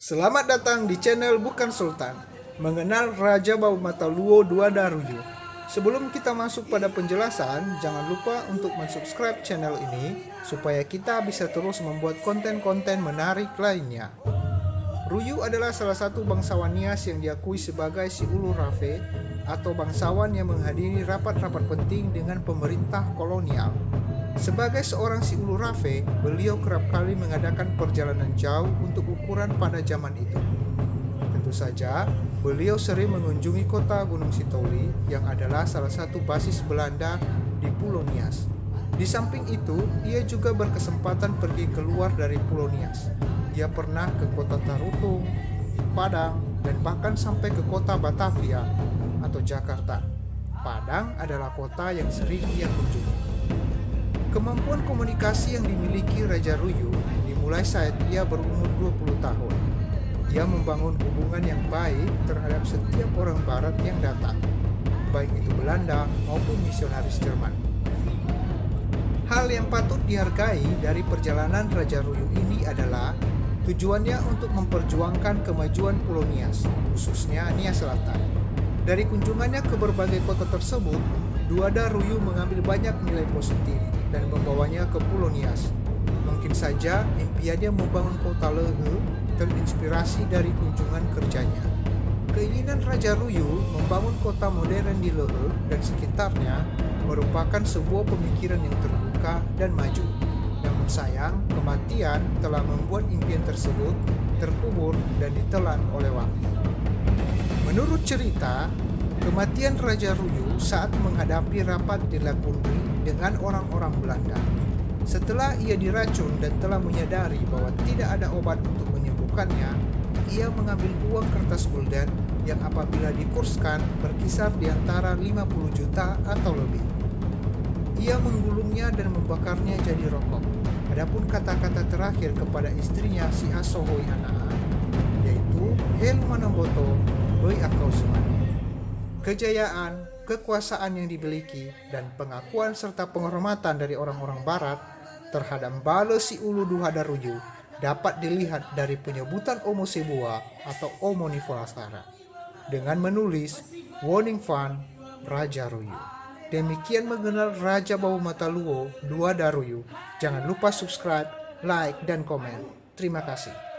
Selamat datang di channel Bukan Sultan, mengenal Raja Bau Mataluo Duadaruyu. Sebelum kita masuk pada penjelasan, jangan lupa untuk mensubscribe channel ini supaya kita bisa terus membuat konten-konten menarik lainnya. Ruyu adalah salah satu bangsawan Nias yang diakui sebagai si Ulu Rafe atau bangsawan yang menghadiri rapat-rapat penting dengan pemerintah kolonial. Sebagai seorang si Ulu Rafe, beliau kerap kali mengadakan perjalanan jauh untuk ukuran pada zaman itu. Tentu saja, beliau sering mengunjungi kota Gunung Sitoli yang adalah salah satu basis Belanda di Pulau Nias. Di samping itu, ia juga berkesempatan pergi keluar dari Pulau Nias. Ia pernah ke kota Tarutung, Padang, dan bahkan sampai ke kota Batavia atau Jakarta. Padang adalah kota yang sering ia kunjungi. Kemampuan komunikasi yang dimiliki Raja Ruyu dimulai saat ia berumur 20 tahun. Ia membangun hubungan yang baik terhadap setiap orang barat yang datang, baik itu Belanda maupun misionaris Jerman. Hal yang patut dihargai dari perjalanan Raja Ruyu ini adalah tujuannya untuk memperjuangkan kemajuan Pulau Nias, khususnya Nias Selatan. Dari kunjungannya ke berbagai kota tersebut, Duadaruyu mengambil banyak nilai positif dan membawanya ke Pulau Nias. Mungkin saja impiannya membangun kota Lehe terinspirasi dari kunjungan kerjanya. Keinginan Raja Ruyu membangun kota modern di Lehe dan sekitarnya merupakan sebuah pemikiran yang terbuka dan maju. Namun sayang, kematian telah membuat impian tersebut terkubur dan ditelan oleh waktu. Menurut cerita, kematian Raja Ruyu saat menghadapi rapat di Lakundi dengan orang-orang Belanda. Setelah ia diracun dan telah menyadari bahwa tidak ada obat untuk menyembuhkannya, ia mengambil uang kertas gulden yang apabila dikurskan berkisar di antara 50 juta atau lebih. Ia menggulungnya dan membakarnya jadi rokok. Adapun kata-kata terakhir kepada istrinya si Asohoi Anaa, yaitu Helu Manamboto, Boi Akau Sumani. Kejayaan, kekuasaan yang dimiliki, dan pengakuan serta penghormatan dari orang-orang barat terhadap Bale si Ulu Duadaruyu dapat dilihat dari penyebutan Omo Sebua atau Omo Nivolasara dengan menulis Warning Fan Raja Ruyu. Demikian mengenal Raja Bau Mataluo Duadaruyu. Jangan lupa subscribe, like, dan komen. Terima kasih.